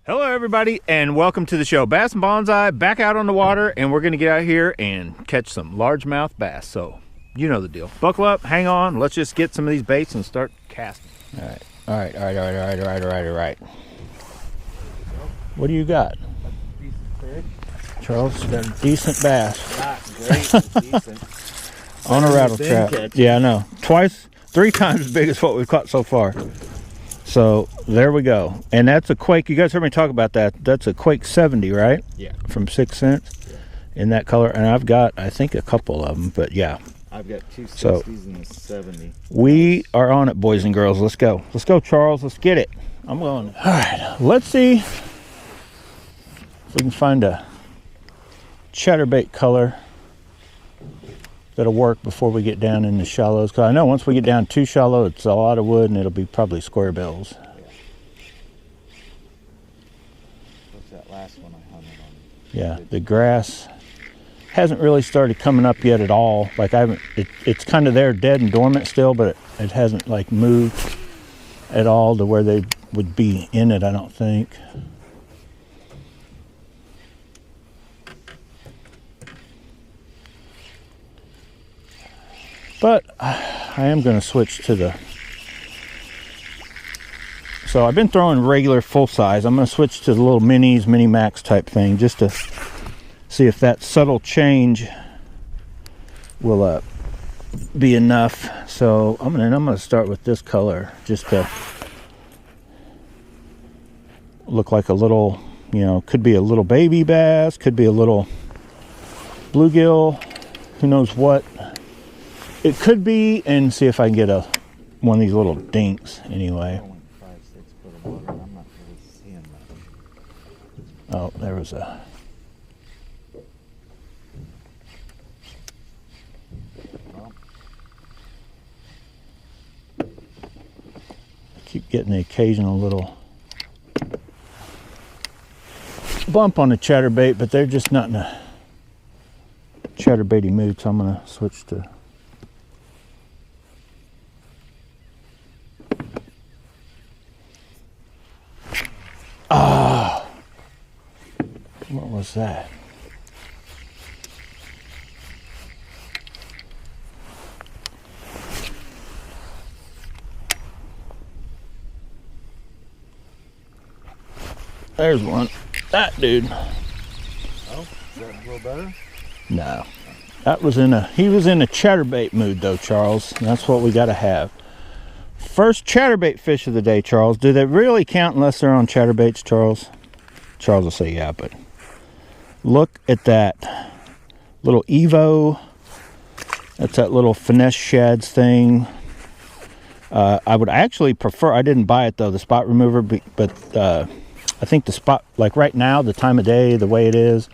Hello everybody and welcome to the show. Bass and Bonsai back out on the water, and we're going to get out here and catch some largemouth bass. So you know the deal. Buckle up, hang on, let's just get some of these baits and start casting. All right. What do you got? Charles got a decent bass. Not great, decent. On a rattle trap. Yeah, I know. Three times as big as what we've caught so far. So there we go. And that's a Quake. You guys heard me talk about that. That's a Quake 70, right? Yeah. From 6 cents. Yeah. In that color. And I've got, I think, a couple of them. But yeah. I've got two 60s and a 70. We are on it, boys and girls. Let's go. Let's go, Charles. Let's get it. I'm going. All right. Let's see if we can find a chatterbait color that'll work before we get down in the shallows, because I know once we get down too shallow it's a lot of wood and it'll be probably square bills. What's that last one I hunted on? Yeah, the grass hasn't really started coming up yet at all. Like it's kind of there dead and dormant still, but it hasn't like moved at all to where they would be in it, I don't think. But I am going to switch to the... So I've been throwing regular full size. I'm going to switch to the little minis, mini max type thing, just to see if that subtle change will be enough. So I'm going to start with this color, just to look like a little, you know, could be a little baby bass, could be a little bluegill, who knows what it could be, and see if I can get one of these little dinks anyway. Oh, there was a... I keep getting the occasional little bump on the chatterbait, but they're just not in a chatterbaity mood, so I'm going to switch to... Oh, what was that? There's one. That dude. Oh, is that a little better? No. That was he was in a chatterbait mood though, Charles. That's what we got to have. First chatterbait fish of the day, Charles. Do they really count unless they're on chatterbaits, Charles? Charles will say yeah, but look at that little Evo. That's that little finesse shads thing. I would actually prefer, I didn't buy it though, the spot remover, but I think the spot, like right now, the time of day, the way it is,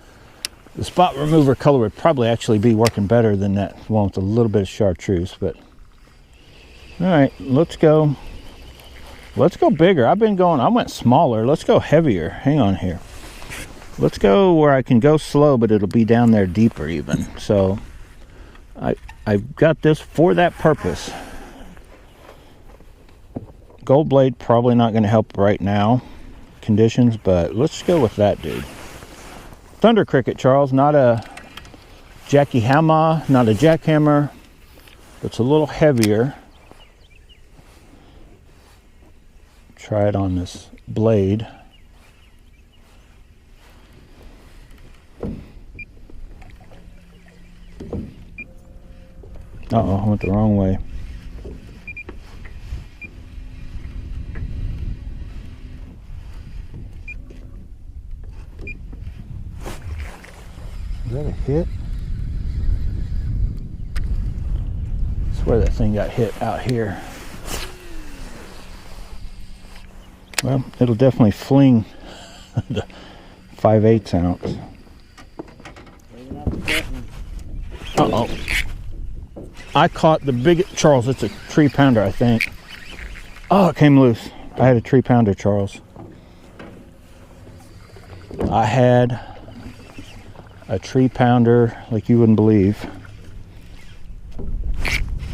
the spot remover color would probably actually be working better than that one with a little bit of chartreuse, but all right, let's go bigger. I went smaller. Let's go heavier. Hang on here. Let's go where I can go slow, but it'll be down there deeper even. So I've got this for that purpose. Gold blade probably not going to help right now conditions, but let's go with that dude. Thunder cricket, Charles, not a Jackie Hammer, not a jackhammer. It's a little heavier. Try it on this blade. Uh-oh, I went the wrong way. Is that a hit? I swear that thing got hit out here. Well, it'll definitely fling the 5/8 ounce. Uh-oh. I caught the biggest, Charles, it's a 3-pounder, I think. Oh, it came loose. I had a 3-pounder, Charles. I had a 3-pounder like you wouldn't believe.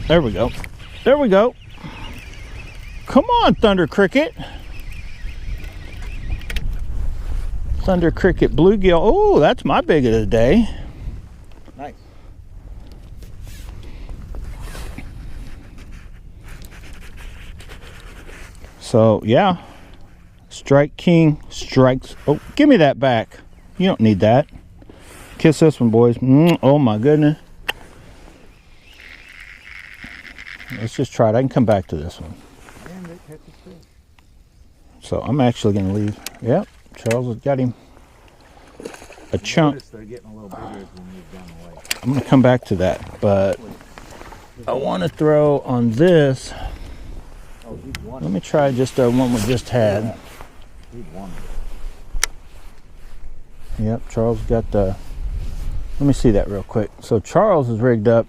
There we go. There we go. Come on, Thunder Cricket. Thunder Cricket Bluegill. Oh, that's my big of the day. Nice. So, yeah. Strike King strikes. Oh, give me that back. You don't need that. Kiss this one, boys. Oh, my goodness. Let's just try it. I can come back to this one. And it catches fish. So, I'm actually going to leave. Yep, Charles has got him a chunk. Notice they're getting a little bigger as we move down the lake. I'm going to come back to that, but I want to throw on this. Oh, he's one. Let me try just the one we just had. He's one. Yep, Charles got the. Let me see that real quick. So Charles is rigged up.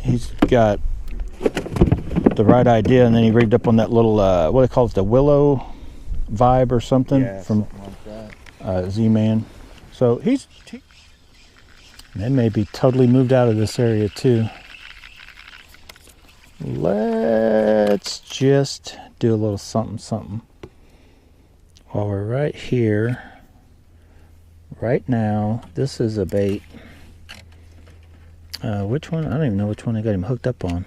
He's got the right idea, and then he rigged up on that little what do they call it, the willow vibe or something, Yeah, from something like that. Zman. So they may be totally moved out of this area too. Let's just do a little something while we're right here. Right now, this is a bait. Which one? I don't even know which one I got him hooked up on.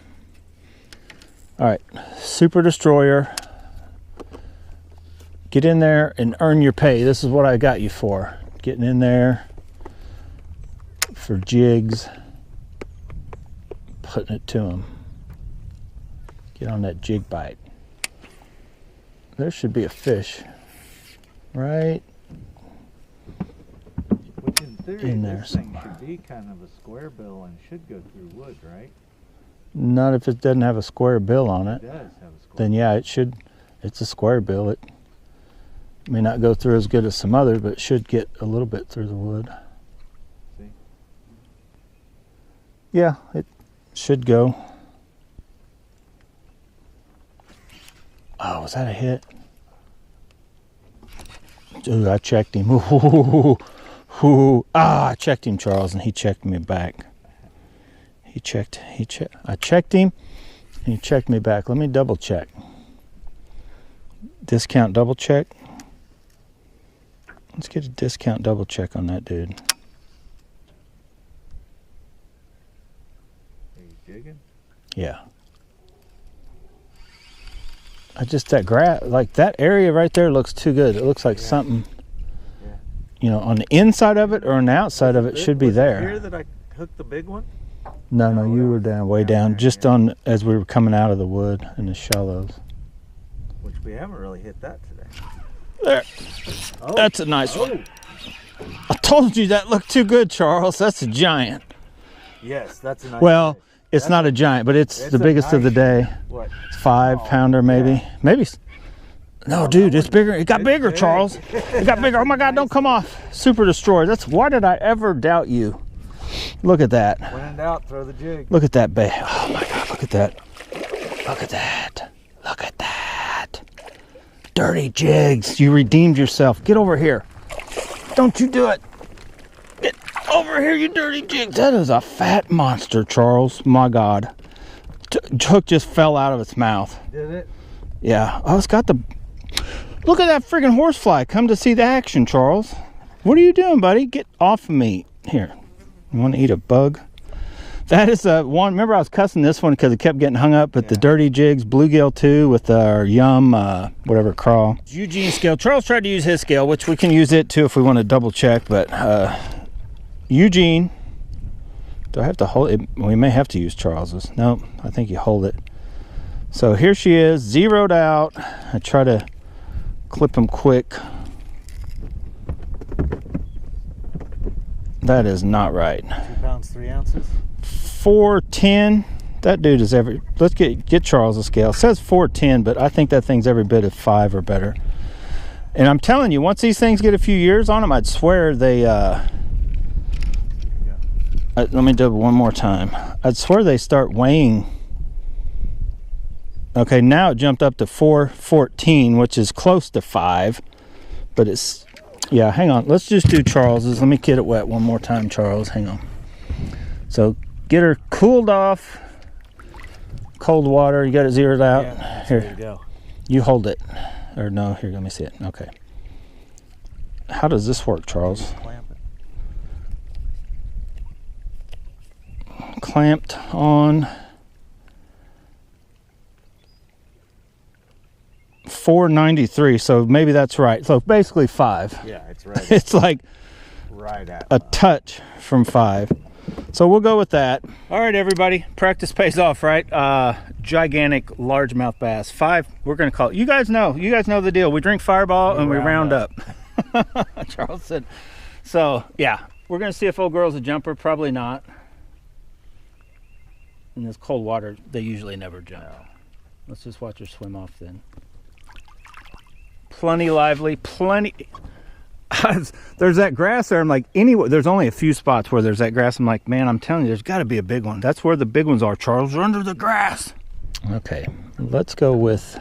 All right, Super Destroyer. Get in there and earn your pay. This is what I got you for. Getting in there for jigs, putting it to them. Get on that jig bite. There should be a fish right Which in theory, in there this thing somewhere. should be kind of a square bill and should go through wood, right? Not if it doesn't have a square bill on It it. does have a square Then yeah, it should. It's a square bill. It may not go through as good as some others, but it should get a little bit through the wood. See? Yeah, it should go. Oh, was that a hit? Ooh, I checked him. Ooh. I checked him, Charles, and he checked me back. I checked him, and he checked me back. Let me double check. Discount double check. Let's get a discount double check on that dude. Are you jigging? Yeah. That grass, like that area right there looks too good. It looks like something, Yeah. you know, on the inside of it or on the outside of it should be Was it there. here that I hooked the big one? No, No, you that were was down, way down down, there, just yeah. on as we were coming out of the wood in the shallows. Which we haven't really hit that today. There, Oh, that's a nice one. I told you that looked too good, Charles. That's a giant. Yes, that's a nice Well, fish. it's That's not a giant, but it's it's the a biggest of the nice day. What? 5-pounder maybe. yeah. Maybe. No, dude, it's bigger. It got It's bigger, big. Charles. It got bigger. Oh my God, don't come off. Super Destroyer. Why did I ever doubt you? Look at that. When in doubt, throw the jig. Look at that bait. Oh my God, look at that. Look at that. Look at that. Dirty jigs. You redeemed yourself. Get over here. Don't you do it. Get over here, you dirty jigs. That is a fat monster, Charles. My God. Hook just fell out of its mouth. Did it? Yeah. Oh, it's got the... Look at that friggin' horsefly. Come to see the action, Charles. What are you doing, buddy? Get off of me. Here. You want to eat a bug? That is one. Remember, I was cussing this one because it kept getting hung up. But the dirty jigs, bluegill 2 with our yum, whatever crawl. Eugene scale. Charles tried to use his scale, which we can use it too if we want to double check. But Eugene, do I have to hold it? We may have to use Charles's. No, I think you hold it. So here she is, zeroed out. I try to clip them quick. That is not right. 2 pounds, 3 ounces. 410. That dude is every. Let's get Charles a scale. It says 410, but I think that thing's every bit of 5 or better. And I'm telling you, once these things get a few years on them, I'd swear they. Let me do it one more time. I'd swear they start weighing. Okay, now it jumped up to 414, which is close to 5, but it's. Yeah, hang on. Let's just do Charles's. Let me get it wet one more time, Charles. Hang on. So get her cooled off. Cold water. You got it zeroed out. Yeah, Here, there you go. you hold it. Or no, here, let me see it. Okay. How does this work, Charles? Clamp it. Clamped on 493, so maybe that's right. So basically 5. Yeah, it's right. It's like right at a 5. touch from 5. So we'll go with that. All right, everybody, practice pays off, right? Gigantic largemouth bass. 5, we're gonna call it. You guys know the deal. We drink Fireball and we round up. Charles said. So yeah, we're gonna see if old girl's a jumper. Probably not. In this cold water, they usually never jump. No. Let's just watch her swim off then. Plenty lively, plenty. There's that grass there. I'm like, anywhere. There's only a few spots where there's that grass. I'm like, man, I'm telling you, there's got to be a big one. That's where the big ones are, Charles. They're under the grass. Okay, let's go with.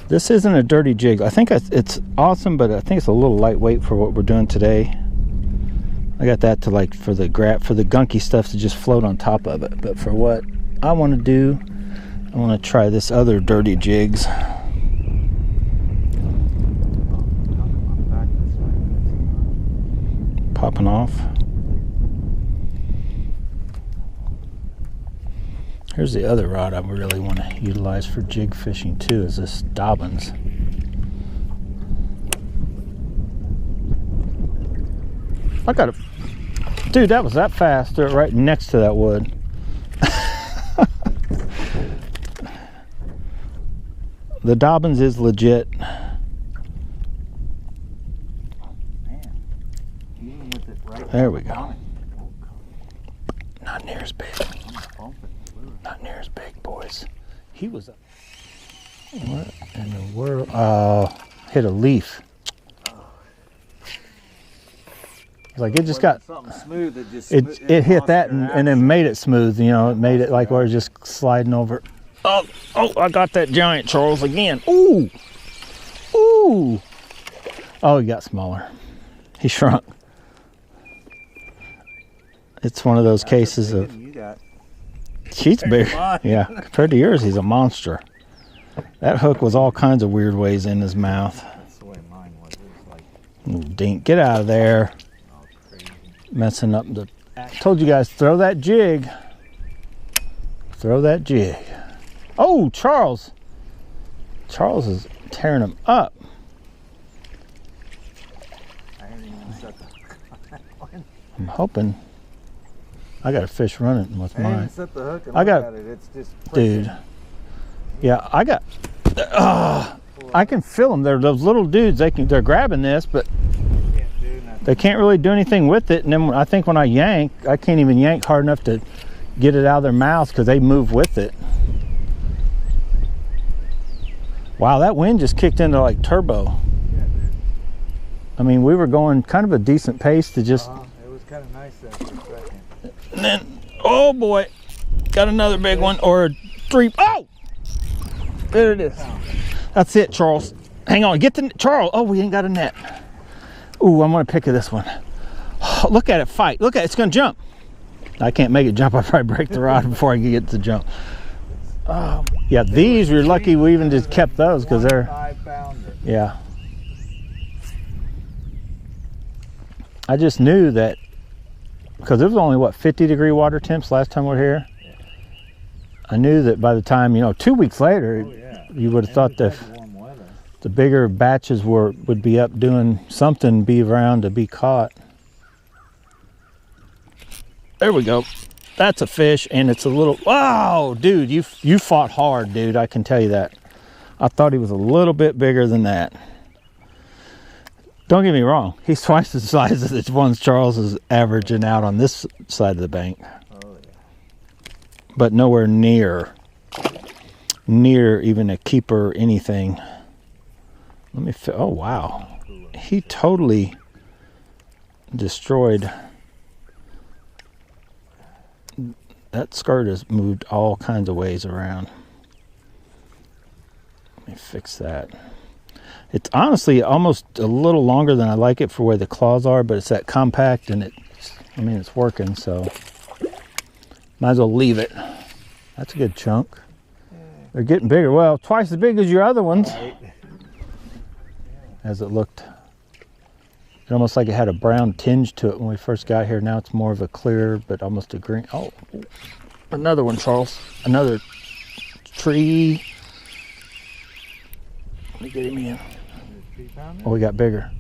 This isn't a dirty jig. I think it's awesome, but I think it's a little lightweight for what we're doing today. I got that to like for the gunky stuff to just float on top of it. But for what I want to do, I want to try this other dirty jigs. Popping off. Here's the other rod I really want to utilize for jig fishing too, is this Dobbins. I got it. Dude, that was that fast. They're right next to that wood. The Dobbins is legit. There we go. Not near as big. Not near as big, boys. He was up. What in the world? Hit a leaf. Like it just got something smooth. It hit that and then made it smooth. You know, it made it like where it's just sliding over. Oh! I got that giant, Charles, again. Ooh! Ooh! Oh, he got smaller. He shrunk. It's one of those cases of. She's big. Yeah, compared to yours, he's a monster. That hook was all kinds of weird ways in his mouth. That's the way mine was. It was like. Ooh, dink, get out of there. Oh, crazy. Messing up the. Told you guys, throw that jig. Throw that jig. Oh, Charles. Charles is tearing him up. I haven't even set the hook on that one. I'm hoping. I got a fish running with mine. I haven't set the hook and I got, look at it. It's just dude. Yeah, I got. I can feel them. They're those little dudes. They're grabbing this, but they can't really do anything with it. And then I think when I yank, I can't even yank hard enough to get it out of their mouths because they move with it. Wow, that wind just kicked into like turbo. Yeah, dude. I mean, we were going kind of a decent pace to just. It was kind of nice there for a second. And then, oh boy, got another big one or a 3. Oh, there it is. That's it, Charles. Hang on, get the Charles. Oh, we ain't got a net. Ooh, I'm gonna pick this one. Oh, look at it fight. Look at it, it's gonna jump. I can't make it jump. I'll probably break the rod before I can get to jump. Yeah, these we're lucky we even just kept those because they're. 5-pounder. Yeah. I just knew that because it was only what 50-degree water temps last time we were here. Yeah. I knew that by the time 2 weeks later, you would have thought that the bigger batches would be up doing something, be around to be caught. There we go. That's a fish, and it's a little. Wow, dude, you fought hard, dude. I can tell you that. I thought he was a little bit bigger than that. Don't get me wrong. He's twice the size of the ones Charles is averaging out on this side of the bank. Oh, yeah. But nowhere near even a keeper or anything. Let me. Oh wow, he totally destroyed. That skirt has moved all kinds of ways around. Let me fix that. It's honestly almost a little longer than I like it for where the claws are, but it's that compact and it's working, so might as well leave it. That's a good chunk. They're getting bigger. Well, twice as big as your other ones. As it looked. It almost like it had a brown tinge to it when we first got here. Now it's more of a clear, but almost a green. Oh, another one, Charles. Another tree. Let me get him in. Oh, we got bigger.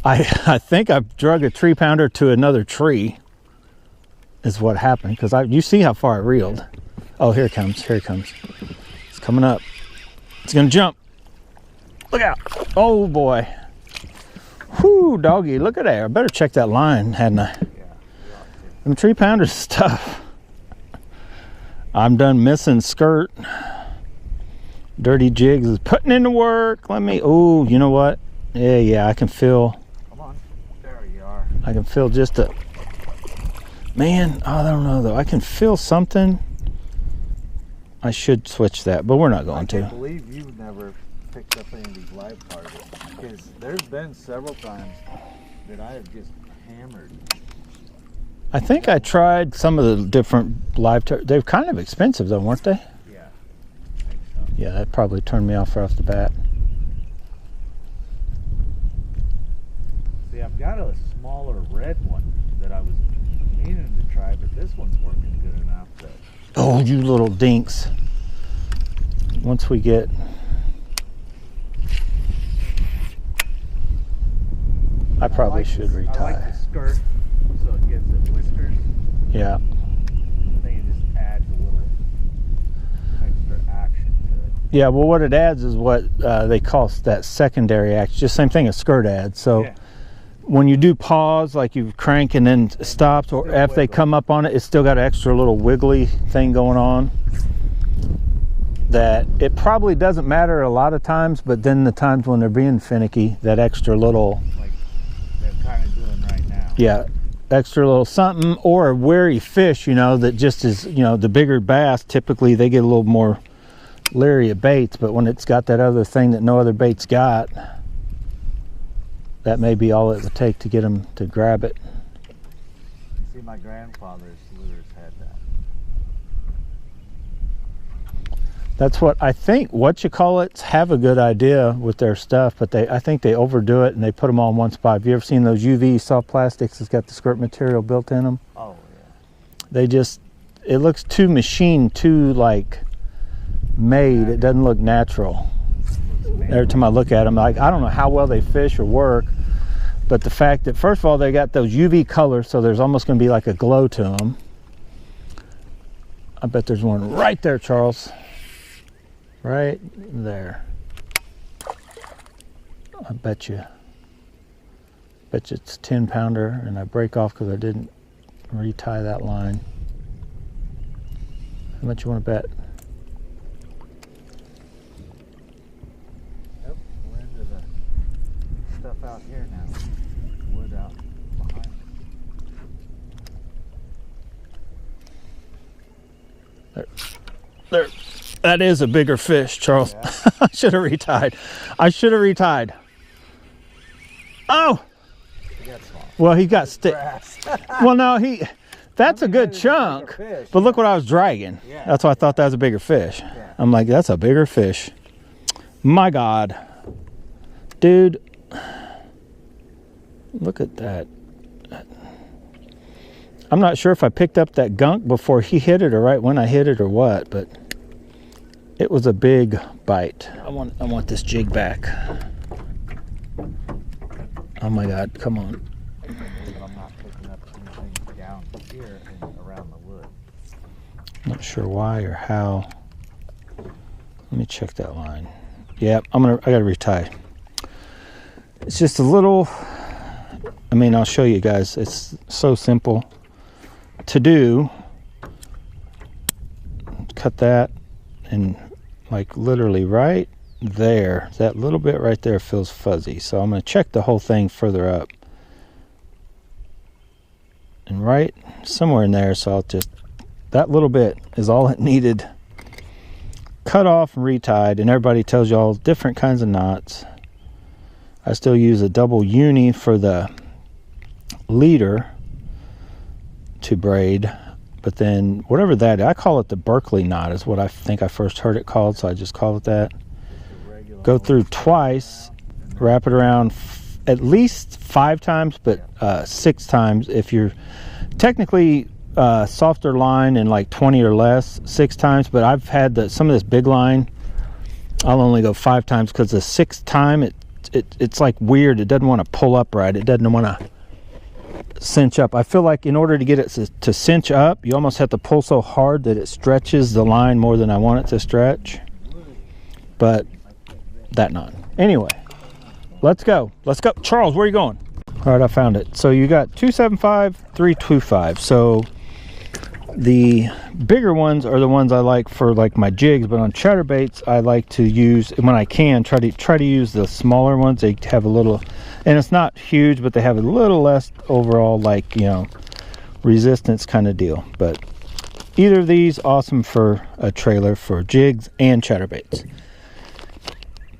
I think I've drug a tree pounder to another tree is what happened, because you see how far it reeled. Oh, here it comes. Here it comes. It's coming up. It's gonna jump. Look out. Oh boy. Whoo, doggy, look at that. I better check that line, hadn't I? Yeah. Them tree pounders stuff. I'm done missing skirt. Dirty Jigs is putting in the work. Let me, oh, you know what? Yeah, I can feel. Come on. There you are. I can feel just a, man, I don't know though. I can feel something. I should switch that, but we're not going to. I can't believe you've never picked up any of these live targets, because there's been several times that I have just hammered. I think I tried some of the different live targets. They're kind of expensive though, weren't they? Yeah, I think so. Yeah, that probably turned me off right off the bat. See, I've got a smaller red one that I was meaning to try, but this one's working good enough that. Oh, you little dinks. Once we get, I probably should retie. I like the skirt, so it gives it whiskers. Yeah. I think it just adds a little extra action to it. Yeah, well, what it adds is what they call that secondary action. Just same thing as skirt adds. So Yeah. when you do pause, like you crank and then stops, or if they come up on it, it's still got an extra little wiggly thing going on. That it probably doesn't matter a lot of times, but then the times when they're being finicky, that extra little, Like they're kind of doing right now. yeah, extra little something, or a wary fish, you know, that just is, you know, the bigger bass, typically they get a little more leery of baits, but when it's got that other thing that no other bait's got, that may be all it would take to get them to grab it. See, my grandfather's lures had that. That's what I think whatchamacallits have a good idea with their stuff, but I think they overdo it and they put them all in one spot. Have you ever seen those UV soft plastics that's got the skirt material built in them? Oh, yeah. They just, it looks too machined, too like made. It doesn't look natural. Every time I look at them, like, I don't know how well they fish or work, but the fact that, first of all, they got those UV colors, so there's almost going to be like a glow to them. I bet there's one right there, Charles. Right there. I bet you it's a 10-pounder, and I break off because I didn't retie that line. How much you want to bet? Yep, we're into the stuff out here now. Wood out behind us. There. That is a bigger fish, Charles. Yeah. I should have retied. I should have retied. Oh! Well, he got stick. Well, no, that's a good chunk. But look what I was dragging. Yeah. That's why I thought that was a bigger fish. Yeah. I'm like, that's a bigger fish. My God. Dude. Look at that. I'm not sure if I picked up that gunk before he hit it or right when I hit it or what, but it was a big bite. I want this jig back. Oh my God, come on. I'm not picking up anything down here and around the wood. Not sure why or how. Let me check that line. Yeah, I gotta retie. It's just a little, I mean, I'll show you guys. It's so simple to do. Cut that, and like literally right there, that little bit right there feels fuzzy. So I'm going to check the whole thing further up. And right somewhere in there, so I'll just, that little bit is all it needed. Cut off and retied, and everybody tells you all different kinds of knots. I still use a double uni for the leader to braid. But then whatever that, I call it the Berkeley knot is what I think I first heard it called, so I just call it that. Go through twice, wrap it around at least 5 times, but 6 times if you're technically softer line and like 20 or less, 6 times. But I've had some of this big line, I'll only go 5 times, because the 6th time it's like weird. It doesn't want to pull up right. It doesn't want to cinch up. I feel like in order to get it to cinch up, you almost have to pull so hard that it stretches the line more than I want it to stretch. But that not. Anyway, let's go. Let's go. Charles, where are you going? All right, I found it. So you got 275, 325. So the bigger ones are the ones I like for like my jigs, but on chatterbaits I like to use, when I can, try to use the smaller ones. They have a little, and it's not huge, but they have a little less overall, like, you know, resistance kind of deal. But either of these, awesome for a trailer for jigs and chatterbaits.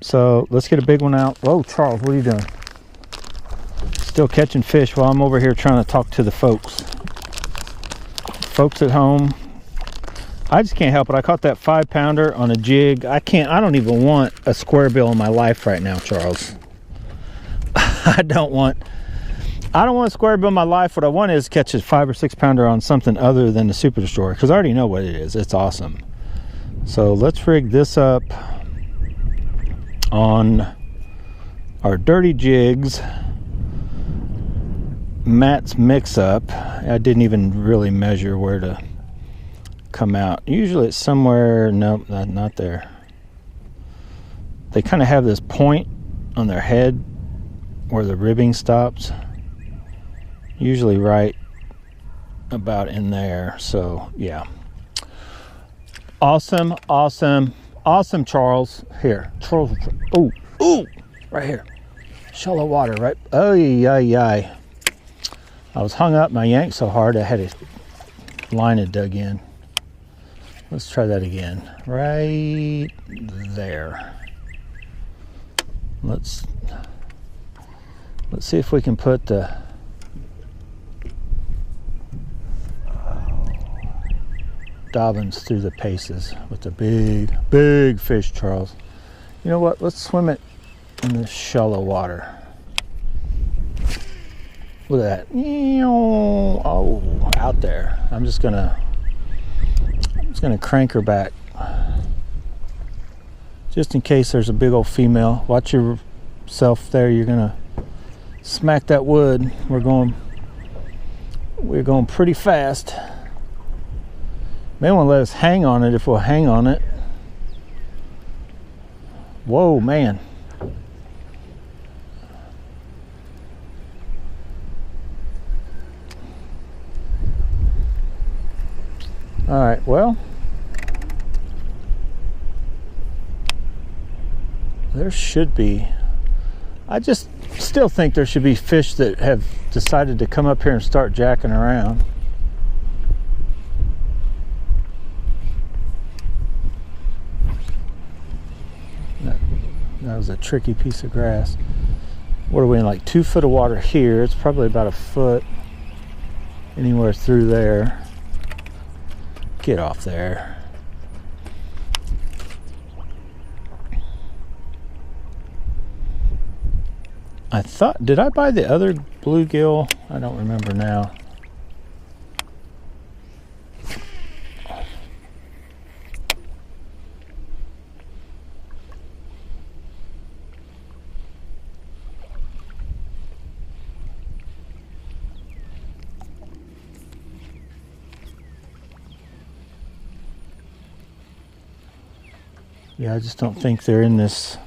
So let's get a big one out. Oh, Charles, what are you doing? Still catching fish while I'm over here trying to talk to the folks at home. I just can't help it. I caught that 5-pounder on a jig. I don't even want a square bill in my life right now, Charles. I don't want a square bill in my life. What I want is catch a 5 or 6-pounder on something other than the Super Destroyer, because I already know what it is. It's awesome. So let's rig this up on our dirty jigs. Matt's mix up. I didn't even really measure where to come out. Usually it's somewhere, nope, not there. They kind of have this point on their head where the ribbing stops. Usually right about in there. So yeah. Awesome, awesome, awesome, Charles. Here, Charles. Ooh, right here. Shallow water, right? Oh, yeah. I was hung up and I yanked so hard I had a line had dug in. Let's try that again. Right there. Let's see if we can put the Dobbins through the paces with the big fish, Charles. You know what? Let's swim it in this shallow water. Look at that. Oh, out there. I'm just gonna crank her back, just in case there's a big old female. Watch yourself there. You're gonna smack that wood. We're going pretty fast. May want to let us hang on it if we'll hang on it. Whoa, man. All right, well, there should be, I just still think there should be fish that have decided to come up here and start jacking around. That was a tricky piece of grass. What are we in, like 2 foot of water here? It's probably about a foot anywhere through there. Get off there. I thought, did I buy the other bluegill? I don't remember now. Yeah, I just don't think they're in this,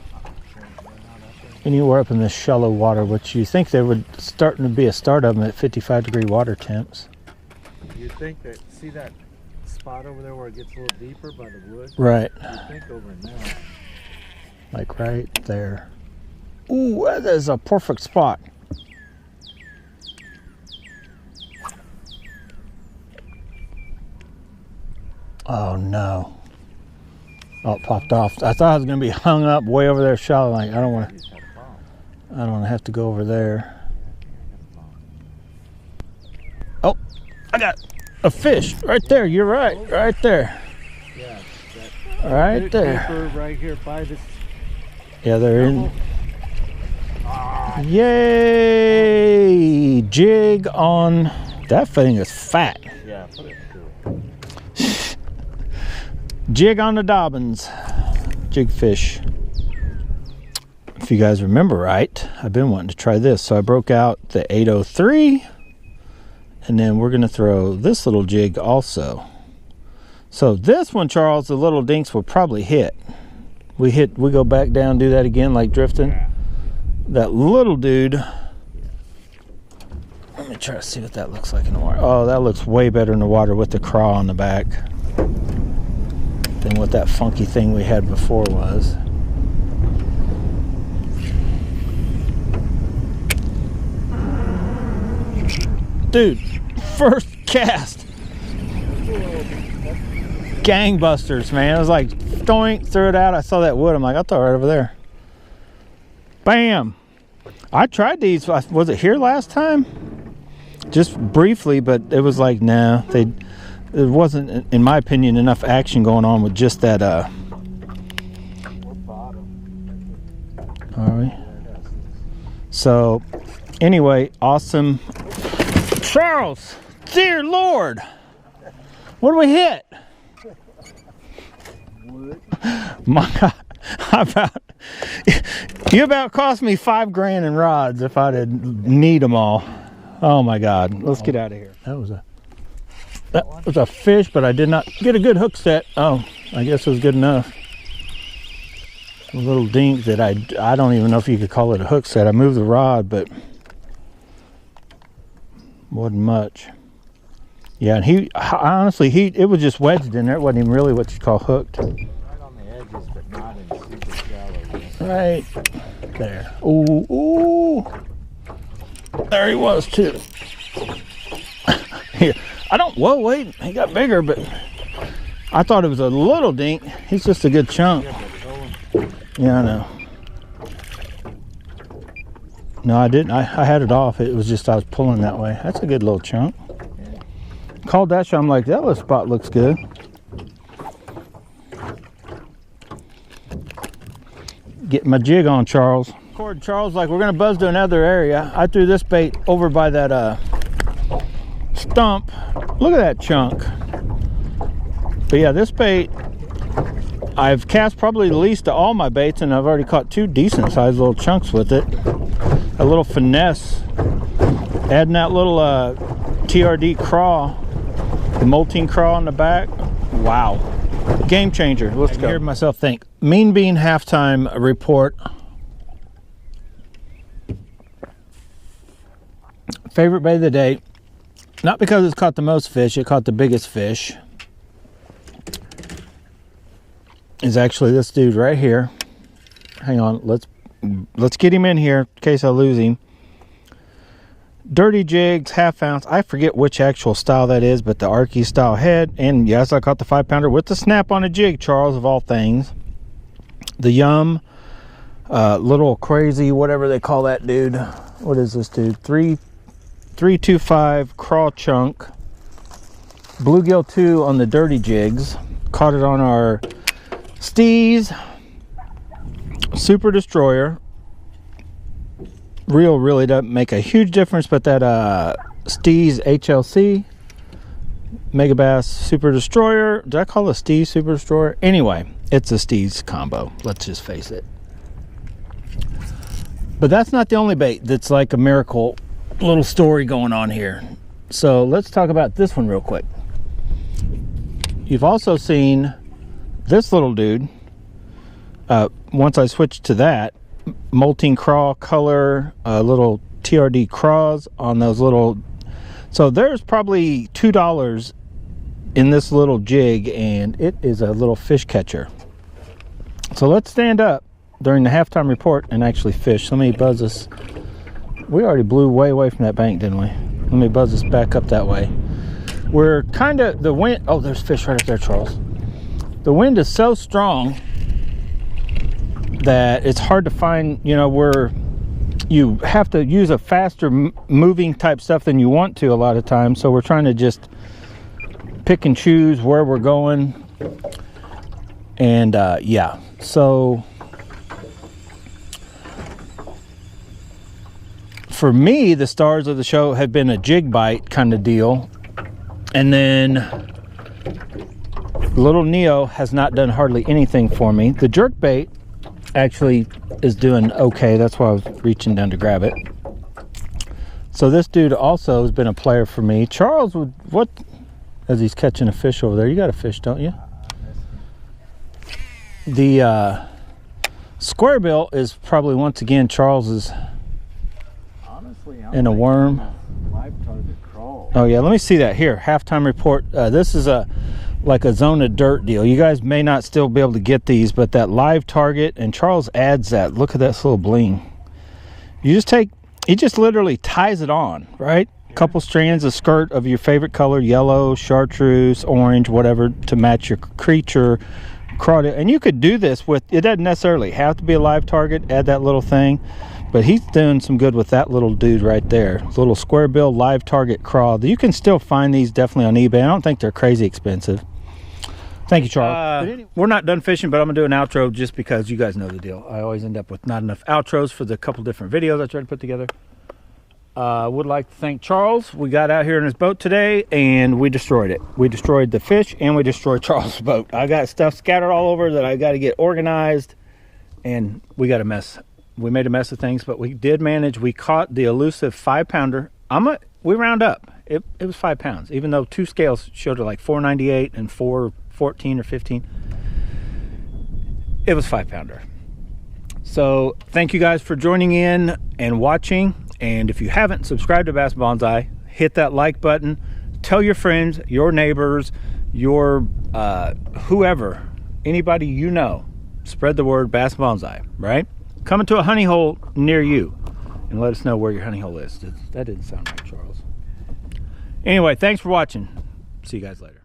anywhere up in this shallow water, which you think there would starting to be a start of them at 55-degree water temps. You think that, see that spot over there where it gets a little deeper by the wood? Right. You think over in there. Like right there. Ooh, that is a perfect spot. Oh no. Oh, it popped off. I thought I was going to be hung up way over there shallow. Like, I don't want to have to go over there. Oh, I got a fish right there. You're right. Right there. Yeah. Right there. Right here by this. Yeah, they're in. Ah. Yay! Jig on, that thing is fat. Yeah, put it through. Jig on the Dobbins. Jig fish. If you guys remember right, I've been wanting to try this. So I broke out the 803. And then we're going to throw this little jig also. So this one, Charles, the little dinks will probably hit. We go back down, do that again like drifting. That little dude. Let me try to see what that looks like in the water. Oh, that looks way better in the water with the craw on the back than what that funky thing we had before was. Dude, first cast. Gangbusters, man. It was like, doink, threw it out. I saw that wood. I'm like, I'll throw it right over there. Bam. I tried these. Was it here last time? Just briefly, but it was like, nah. There wasn't, in my opinion, enough action going on with just that. Are we? So, anyway, awesome. Charles, dear Lord, what do we hit? Wood. My God, you about cost me $5 grand in rods if I didn't need them all. Oh my God, let's get out of here. That was a fish, but I did not get a good hook set. Oh, I guess it was good enough. A little dink that I don't even know if you could call it a hook set. I moved the rod, but wasn't much. Yeah, and honestly, it was just wedged in there. It wasn't even really what you call hooked. Right on the edges, but not in super shallow. Right there. Ooh, ooh. There he was too. Here, whoa, wait, he got bigger, but I thought it was a little dink. He's just a good chunk. Yeah, I know. No, I didn't. I had it off. It was just I was pulling that way. That's a good little chunk. Called that shot. I'm like, that little spot looks good. Getting my jig on, Charles. Charles, like, we're gonna buzz to another area. I threw this bait over by that stump. Look at that chunk. But yeah, this bait, I've cast probably the least of all my baits, and I've already caught 2 decent sized little chunks with it. A little finesse, adding that little TRD craw, the molting craw on the back. Wow, game changer. Let's go. I heard myself think. Mean Bean halftime report. Favorite bait of the day, not because it's caught the most fish, it caught the biggest fish, is actually this dude right here. Hang on, let's get him in here in case I lose him. Dirty Jigs, ½ ounce. I forget which actual style that is, but the Arky style head. And yes, I caught the 5-pounder with the snap on a jig, Charles, of all things. The Yum, little crazy, whatever they call that dude. What is this dude? 325 craw chunk. Bluegill 2 on the Dirty Jigs. Caught it on our Steez Super Destroyer. Reel really doesn't make a huge difference, but that Steez HLC Megabass Super Destroyer. Did I call it Steez Super Destroyer? Anyway, it's a Steez combo. Let's just face it. But that's not the only bait that's like a miracle little story going on here. So let's talk about this one real quick. You've also seen this little dude. Once I switched to that, molting craw color, little TRD craws on those little. So there's probably $2 in this little jig, and it is a little fish catcher. So let's stand up during the halftime report and actually fish. Let me buzz this. We already blew way away from that bank, didn't we? Let me buzz this back up that way. We're kind of, the wind, oh, there's fish right up there, Charles. The wind is so strong that it's hard to find, you know, you have to use a faster moving type stuff than you want to a lot of times. So we're trying to just pick and choose where we're going. And yeah, so for me, the stars of the show have been a jig bite kind of deal. And then little Neo has not done hardly anything for me. The jerk bait actually is doing okay. That's why I was reaching down to grab it. So this dude also has been a player for me. Charles, what, as he's catching a fish over there, you got a fish, don't you? The square bill is probably once again Charles's. Honestly, in a worm. Live target crawl. Oh yeah, let me see that here. Halftime report. This is like a zone of dirt deal. You guys may not still be able to get these, but that live target, and Charles adds that. Look at that little bling. You just take, he just literally ties it on, right? A couple strands of skirt of your favorite color, yellow, chartreuse, orange, whatever, to match your creature. Crawdad. And you could do this with, it doesn't necessarily have to be a live target. Add that little thing, but he's doing some good with that little dude right there. Little square bill live target craw. You can still find these definitely on eBay. I don't think they're crazy expensive. Thank you, Charles. We're not done fishing, but I'm gonna do an outro just because you guys know the deal. I always end up with not enough outros for the couple different videos I try to put together. Would like to thank Charles. We got out here in his boat today and we destroyed it. We destroyed the fish and we destroyed Charles' boat. I got stuff scattered all over that I got to get organized, and we got a mess. We made a mess of things, but we did manage. We caught the elusive 5-pounder. We round up. It was 5 pounds, even though two scales showed it like 498 and 414 or 15. It was 5-pounder. So thank you guys for joining in and watching. And if you haven't subscribed to Bass Bonsai, hit that like button. Tell your friends, your neighbors, your whoever, anybody you know. Spread the word, Bass Bonsai, right? Come into a honey hole near you and let us know where your honey hole is. That didn't sound right, Charles. Anyway, thanks for watching. See you guys later.